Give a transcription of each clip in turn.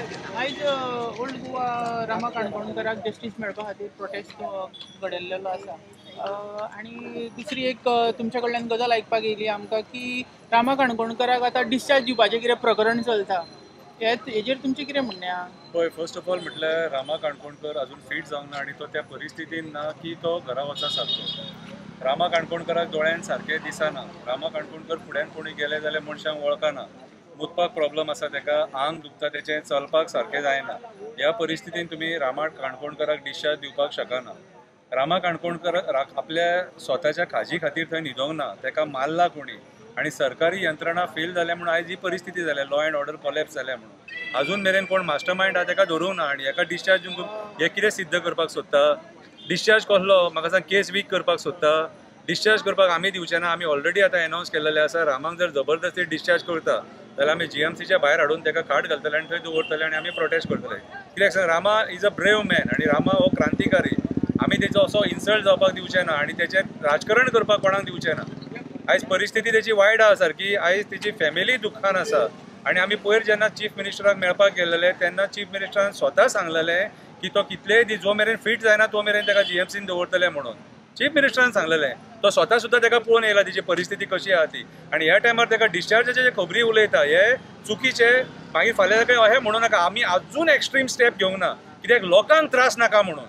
आयज old Goa Rama काणकोणकराक justice मेळपा खातीर प्रोटेस्ट घडयल्लो आसा आनी दुसरी एक तुमच्या कडल्यान गजाल आयकपाक येयली आमकां की रामा काणकोणकराक आतां डिस्चार्ज दिवपाचें कितें प्रकरण चलता हेजेर तुमचें कितें म्हणणें आहा? पळय, फर्स्ट ऑफ ऑल म्हटल्यार रामा काणकोणकर अजून फीट जावंक ना आनी तो त्या परिस्थितीन ना की तो घरा वचा सारको. रामा काणकोणकराक दोळ्यान सारकें दिसना. रामा काणकोणकर फुड्यान कोणी गेले जाल्यार मनशांक वळखना. मुतपाक प्रॉब्लम आसा, ताका आंग दुखता, तेचें चलपाक सारकें जायना. ह्या परिस्थितीन तुमी रामा काणकोणकराक डिस्चार्ज दिवपाक शकना. रामा काणकोणकर आपल्या स्वताच्या खाजी खातीर थंय न्हिदोंक ना, ताका मारला कोणी आनी सरकारी यंत्रणा फेल जाल्या म्हणून आयज ही परिस्थिती जाल्या. लॉ अँड ऑर्डर कोलॅप्स जाल्या म्हणून अजून मेरेन कोण मास्टर मायंड आहा ताका धरूंक ना आनी हेका डिस्चार्ज दिवन हे कितें सिद्ध करपाक सोदता? डिस्चार्ज कसलो? म्हाका सांग, केस वीक करपाक सोदता? डिस्चार्ज करपाक आमी दिवचे ना. आमी ऑलरेडी आतां एनावन्स केल्लेलें आसा, रामाक जर जबरदस्ती डिस्चार्ज करता जाल्यार आमी जीएमसीच्या भायर हाडून ताका खाट घालतले आनी थंय दवरतले आनी आमी प्रोटेस्ट करतले. कित्याक सांग, Rama is a brave man आनी रामा हो क्रांतिकारी. आमी तेचो असो इन्सल्ट जावपाक दिवचे ना आनी तेचेर राजकारण करपाक कोणाक दिवचे ना. आयज परिस्थिती तेची वायट आहा सारकी. आयज तेची फॅमिली दुख्खान आसा आनी आमी पयर जेन्ना चीफ मिनिस्टराक मेळपाक गेल्लेले तेन्ना चीफ मिनिस्टरान स्वता सांगलेलें की तो कितलेय दीस जो मेरेन फीट जायना तो मेरेन ताका जीएमसीन दवरतले म्हणून. चीफ मिनिस्टरान सांगलेलें. तो स्वता सुद्दां ताका पळोवन येयला तेची परिस्थिती कशी आहा ती. आनी ह्या टायमार ताका डिस्चार्जाचे जे खबरी उलयता हे चुकीचे. मागीर फाल्यां ताका अशें म्हणूं नाका आमी आजून एक्स्ट्रीम स्टेप घेवंक ना. कित्याक लोकांक त्रास नाका म्हणून.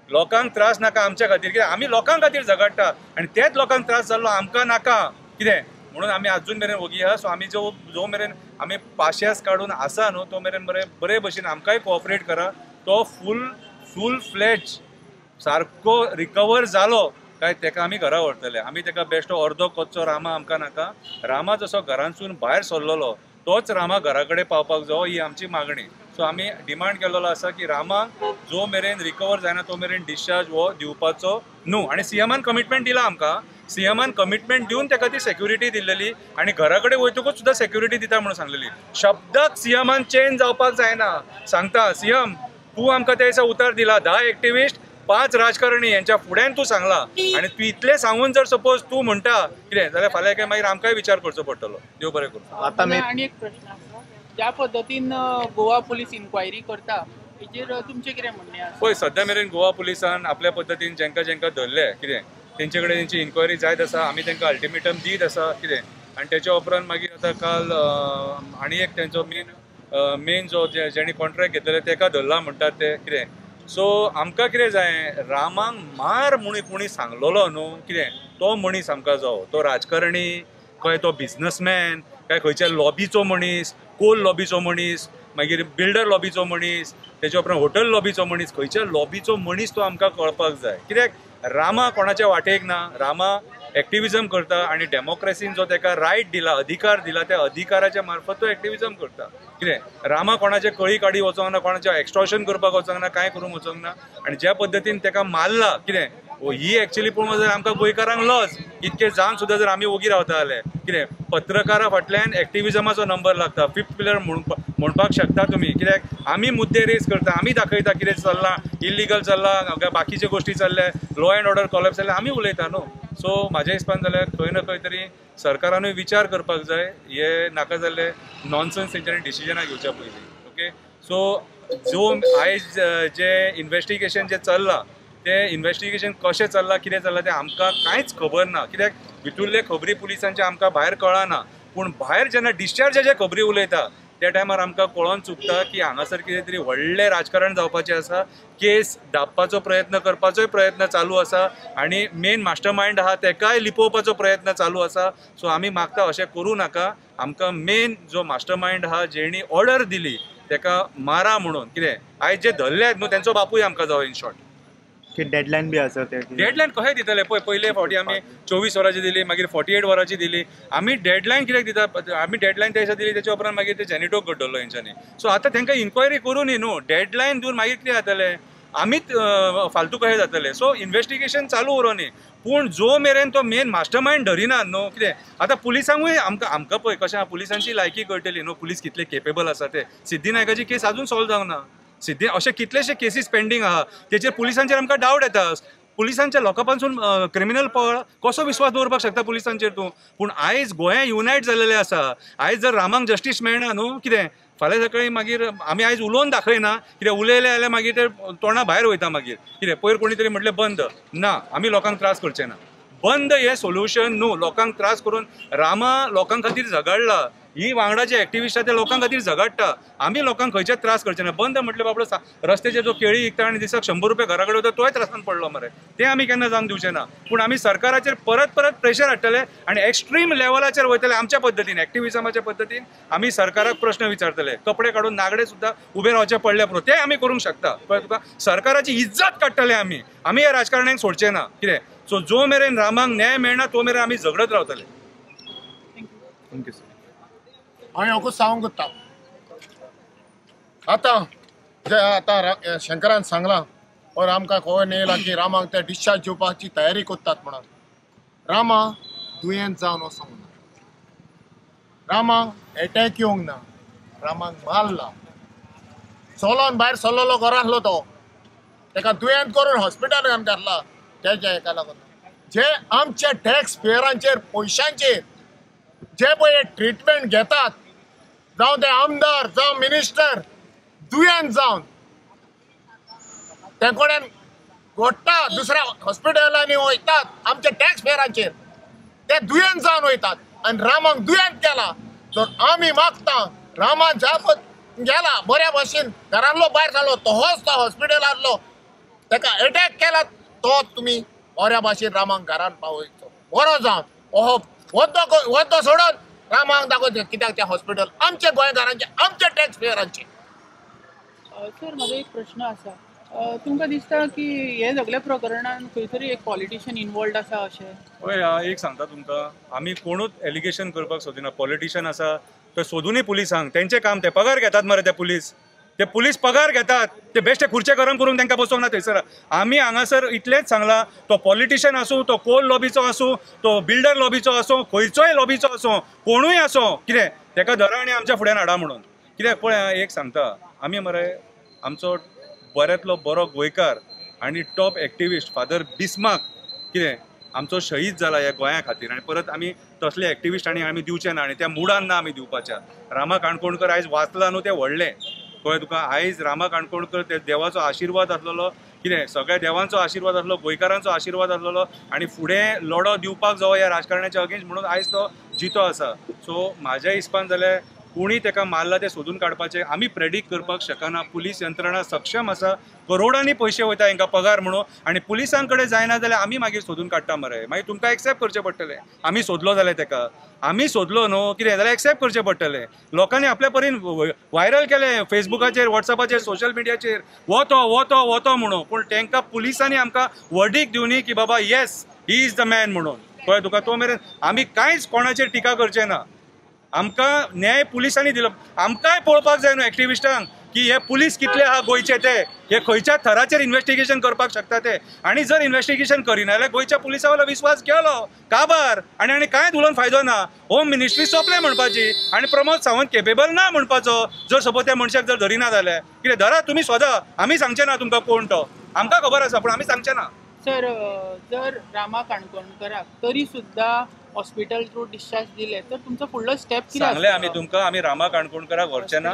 लोकांक त्रास नाका आमच्या खातीर, कित्याक आमी लोकां खातीर झगडटा आनी तेच लोकांक त्रास जाल्लो आमकां नाका. कितें म्हणून आमी आजून मेरेन वगी आहा. सो आमी जो मेरेन आमी पाशेस काडून आसा न्हू तो मेरेन बरे भशेन आमकांय कोऑपरेट करा. तो फूल फ्लेज सारको रिकवर जालो काय ताका आमी घरा व्हरतले. आमी ताका बेश्टो अर्दो कच्चो रामा आमकां नाका. रामा जसो घरांतसून भायर सरलेलो तोच रामा घरा कडेन पावपाक जावो ही आमची मागणी. सो आमी डिमांड केल्लो आसा की रामाक जो मेरेन रिकवर जायना तो मेरेन डिस्चार्ज हो दिवपाचो न्हू. आनी सीएमान कमिटमेंट दिला आमकां. सीएमान कमिटमेंट दिवन ताका ती सेक्युरिटी दिल्लेली आनी घरा कडेन वयतकूच सुद्दां सेक्युरिटी दिता म्हणून सांगलेली. शब्दाक सीएमान चेंज जावपाक जायना. सांगता सीएम तूं आमकां त्या दिसा उतर दिला 10 एक्टिविस्ट 5 राजकारणी यांच्या फुड्यान तूं सांगला आनी तूं इतलें सांगून जर सपोज तूं म्हणटा कितें जाल्यार फाल्यां काय मागीर आमकांय विचार करचो पडटलो. देव बरें करूं. आनी एक प्रश्न आसा, ज्या पद्दतीन गोवा पुलीस इन्क्वायरी करता हेजेर तुमचें कितें म्हणणें आसा? पळय, सद्या मेरेन गोवा पुलिसान आपल्या पद्दतीन जेंका धरले कितें तेंचे कडेन तेंची इन्क्वायरी जायत आसा. आमी तांकां अल्टिमेटम दीत आसा कितें आनी तेच्या उपरांत मागीर आतां काल आनी एक तेंचो मेन जो जेणी कॉन्ट्रॅक्ट घेतलेले ताका धरला म्हणटात ते कितें. सो आमकां कितें जाय, रामाक मार म्हणून कोणी सांगलेलो न्हू कितें तो मनीस आमकां जावो. तो राजकारणी काय तो बिझनसमॅन काय खंयच्या लॉबीचो मनीस, कोल लॉबीचो मनीस, मागीर बिल्डर लॉबीचो मनीस, तेच्या उपरांत हॉटेल लॉबीचो मनीस, खंयच्या लॉबीचो मनीस तो आमकां कळपाक जाय. कित्याक रामा कोणाच्या वाटेक ना. रामा एक्टिविजम करता आनी डेमोक्रेसीन जो ताका रायट दिला, अधिकार दिला, त्या अधिकाराच्या मार्फत तो एक्टिविजम करता. कितें रामा कोणाचे कळी काडी वचोंक ना, कोणाचें एक्स्टॉर्शन करपाक वचोंक ना, कांय करूंक वचोंक ना. आनी ज्या पद्दतीन ताका मारला कितें ही एक्चुअली पळोवंक जाल्यार आमकां गोंयकारांक लॉस. इतके जावन सुद्दां जर आमी वोगी रावता जाल्यार कितें पत्रकारा फाटल्यान एक्टिविजमाचो नंबर लागता. 5th पिलर म्हणपाक शकता तुमी. कित्याक आमी मुद्दे रेज करता, आमी दाखयता कितें चल्लां, इल्लिगल चल्लां, बाकीचे गोश्टी चल्ल्या, लॉ अँड ऑर्डर कोलॅप्स जाल्यार आमी उलयता न्हू. सो म्हाज्या हिसपान जाल्यार खंय ना खंय तरी सरकारानूय विचार करपाक जाय. हे नाका जाल्ले नॉनसन्स तेंच्यांनी डिसिजनां घेवच्या पयलीं. ओके. सो जो आयज जे इन्व्हेस्टिगेशन जे चल्लां ते इन्व्हेस्टिगेशन कशें चल्लां, कितें चल्लां तें आमकां कांयच खबर ना. कित्याक भितरले खबरी पुलिसांचे आमकां भायर कळना. पूण भायर जेन्ना डिस्चार्जाचे खबरी उलयता त्या टायमार आमकां कळोन चुकता की हांगासर कितें तरी व्हडलें राजकारण जावपाचें आसा. केस दाबपाचो प्रयत्न करपाचोय प्रयत्न चालू आसा आनी मेन मास्टर मायंड आहा तेकाय लिपोवपाचो प्रयत्न चालू आसा. सो आमी मागता अशें करूं नाका. आमकां मेन जो मास्टर मायंड आहा जेणी ऑर्डर दिली तेका मारा म्हणून. कितें आयज जे धरल्यात न्हू तेंचो बापूय आमकां जावो इन शॉर्ट. डेडलायन बी आसा ते डेडलायन कशें दितले पळय. पयले फावटी आमी 24 वरांची दिली, मागीर 48 वरांची दिली. आमी डेडलायन कित्याक दिता? आमी डेडलायन त्या दिसा दिली तेच्या उपरांत मागीर ते जॅनिटोक घडलो हेंच्यांनी. सो आतां तांकां इन्क्वायरी करूं न्ही न्हू. डेडलायन दिवन मागीर कितें जातलें, आमीच फालतू कशें जातलें. सो इन्व्हेस्टिगेशन चालू उरो न्ही. पूण जो मेरेन तो मेन मास्टर मायंड धरिनात न्हू. कितें आतां पुलिसांकूय आमकां पळय कशें आहा, पुलिसांची लायकी कळटली न्हू, पुलीस कितले केपेबल आसा ते. सिद्धी नायकाची केस अजून सॉल्व जावंक ना. सिद्धी अशे कितलेशे केसीस पेंडींग आहा तेचेर पुलिसांचेर आमकां डावट येता. पुलिसांच्या लोकांपासून क्रिमिनल पळ कसो विश्वास दवरपाक शकता पुलिसांचेर तूं. पूण आयज गोंया युनायट जाल्लेलें आसा. आयज जर रामाक जस्टीस मेळना न्हू कितें फाल्यां सकाळीं मागीर आमी आयज उलोवन दाखयना कित्याक उलयले जाल्यार मागीर ते तोंडा भायर वयता मागीर कितें पयर कोणी तरी म्हटलें बंद ना आमी लोकांक त्रास करचे ना बंद हे सोल्युशन न्हू लोकांक त्रास करून रामा लोकां खातीर झगडला ही वांगडाचे एक्टिविस्ट ते लोकां खातीर झगडटा आमी लोकांक खंयचे त्रास करचे ना बंद म्हटलें बाबडो रस्त्याचेर जो केळी विकता आनी दिसाक 100 रुपया घरा कडेन वता तोय त्रासान पडलो मरे ते आमी केन्ना जावंक दिवचे ना पूण आमी सरकाराचेर परत परत प्रेशर हाडटले आनी एक्स्ट्रीम लेवलाचेर वयतले आमच्या पद्दतीन एक्टिविजमाच्या पद्दतीन आमी सरकाराक प्रश्न विचारतले कपडे काडून नागडे सुद्दां उबे रावचे पडले पुरो ते आमी करूंक शकता कळ्ळें तुका सरकाराची इज्जत काडटले आमी ह्या राजकारण्यांक सोडचे ना कितें सो जो मेरेन रामाक न्याय मेळना तो मेरेन आमी झगडत रावतले थँक्यू सर हांवें एकूच सांगूंक सोदता आतां जे शंकरान सांगलां और आमकां खबर येयला की रामाक ते डिस्चार्ज दिवपाची तयारी करतात म्हणून रामा दुयेंत जावन वचोंक ना रामाक एटॅक येवंक ना रामाक मारला चलोन भायर सरलेलो घरांतलो तो ताका दुयेंत करून हॉस्पिटलांत घातला तेच्या हेका लागून जे आमच्या टॅक्स पेयरांचेर पयशांचेर जे पळय ट्रिटमेंट घेतात जावं ते आमदार जावं मिनिस्टर दुयेंत जावन ते कडेन घोडटा दुसऱ्या हॉस्पिटलांनी वयतात आमच्या टॅक्स पेयरांचेर ते दुयेंत जावन वयतात आनी रामाक दुयेंत केला जर आमी मागता रामा ज्या गेला बऱ्या भशेन घरांतलो भायर जालो तोच तो हॉस्पिटलांतलो ताका एटॅक केला तो तुमी बऱ्या भाशेन रामाक घरान पावयचो बरो जावन वद्दो सोडून रामाक दाखोवचें कित्याक तें हॉस्पिटल आमच्या गोंयकारांचे आमच्या टॅक्स पेयरांचे सर म्हाजो एक प्रश्न आसा तुमकां दिसता की हे सगळ्या प्रकरणान खंय तरी एक पॉलिटिशियन इनवॉल्ड आसा अशें पळय एक सांगता तुमकां आमी कोणूच एलिगेशन करपाक सोदिना पॉलिटिशियन आसा तो सोदूनय पुलिसांक तेंचें काम ते पगार घेतात मरे ते पुलीस पगार घेतात ते बेश्टे खुर्चे गरम करून तांकां बसोवंक ना थंयसर आमी हांगासर इतलेंच सांगलां तो पॉलिटिशियन आसूं तो कोल लॉबीचो आसूं तो बिल्डर लॉबीचो आसूं खंयचोय लॉबीचो आसूं कोणूय आसूं कितें ताका धरा आनी आमच्या फुड्यान हाडा म्हणून कित्याक पळय एक सांगता आमी मरे आमचो बऱ्यांतलो बरो गोंयकार आनी टॉप एक्टिविस्ट फादर बिस्मार्क कितें आमचो शहीद जाला ह्या गोंया खातीर आनी परत आमी तसले एक्टिविस्ट आमी दिवचे ना आनी त्या मुडान ना आमी दिवपाच्या रामा काणकोणकर आयज वाचला न्हू तें व्हडलें कळ्ळें तुका आयज रामा काणकोणकर ते देवाचो आशिर्वाद आसलेलो कितें सगळ्या देवांचो आशिर्वाद आसलो गोंयकारांचो आशिर्वाद आसलेलो आनी फुडें लढो दिवपाक जावो ह्या राजकारण्याच्या अगेन्स्ट म्हणून आयज तो जितो आसा सो म्हाज्या हिसपान जाल्यार कोणी ताका मारला ते सोदून काडपाचे आमी प्रेडिक्ट करपाक शकना पुलीस यंत्रणा सक्षम आसा करोडांनी पयशे वयता हांकां पगार म्हणून आनी पुलिसां कडेन जायना जाल्यार आमी मागीर सोदून काडटा मरे मागीर तुमकां एक्सेप्ट करचें पडटलें आमी सोदलो जाल्यार ताका आमी सोदलो न्हू कितें जाल्यार एक्सेप्ट करचें पडटलें लोकांनी आपल्या परीन व्हायरल केलें फेसबुकाचेर वॉट्सॅपाचेर सोशल मिडियाचेर वतो म्हणून पूण तांकां पुलिसांनी आमकां वर्डीक दिवनी की बाबा yes he is the man म्हणून कळ्ळें तुका तो मेरेन आमी कांयच कोणाचेर टिका करचें ना आमकां न्याय पुलिसांनी दिलो आमकांय पळोवपाक जाय न्हू एक्टिविस्टांक की हे पुलीस कितले आहा गोंयचे ते हे खंयच्या थराचेर इन्व्हेस्टिगेशन करपाक शकता ते आनी जर इन्व्हेस्टिगेशन करिना जाल्यार गोंयच्या पुलिसा वयलो विस्वास गेलो काबार आनी कांयच उलोवन फायदो ना होम मिनिस्ट्री सोंपलें म्हणपाची आनी प्रमोद सावंत केपेबल ना म्हणपाचो जर सपोज त्या मनशाक जर धरिना जाल्यार कितें धरा तुमी सोदा आमी सांगचे ना तुमकां कोण तो आमकां खबर आसा पूण आमी सांगचे ना सर जर रामा काणकोणकराक तरी सुद्दां हॉस्पिटल थ्रू डिस्चार्ज दिले तर तुमचो फुडलो स्टेप कितें सांगले आमी तुमकां आमी रामा काणकोणकराक व्हरचे ना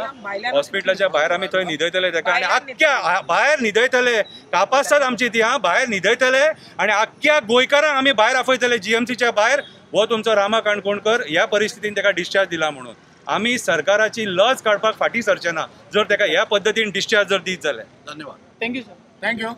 हॉस्पिटलाच्या भायर आमी थंय न्हिदयतले ताका आनी आख्ख्या भायर न्हिदयतले कापासत आमची ती भायर न्हिदयतले आनी आख्ख्या गोंयकारांक आमी भायर आफयतले जीएमसीच्या भायर हो तुमचो रामा काणकोणकर ह्या परिस्थितीन ताका डिस्चार्ज दिला म्हणून आमी सरकाराची लज काडपाक फाटीं सरचे ना जर ताका ह्या पद्दतीन डिस्चार्ज जर दीत जाल्यार धन्यवाद थँक्यू सर थँक्यू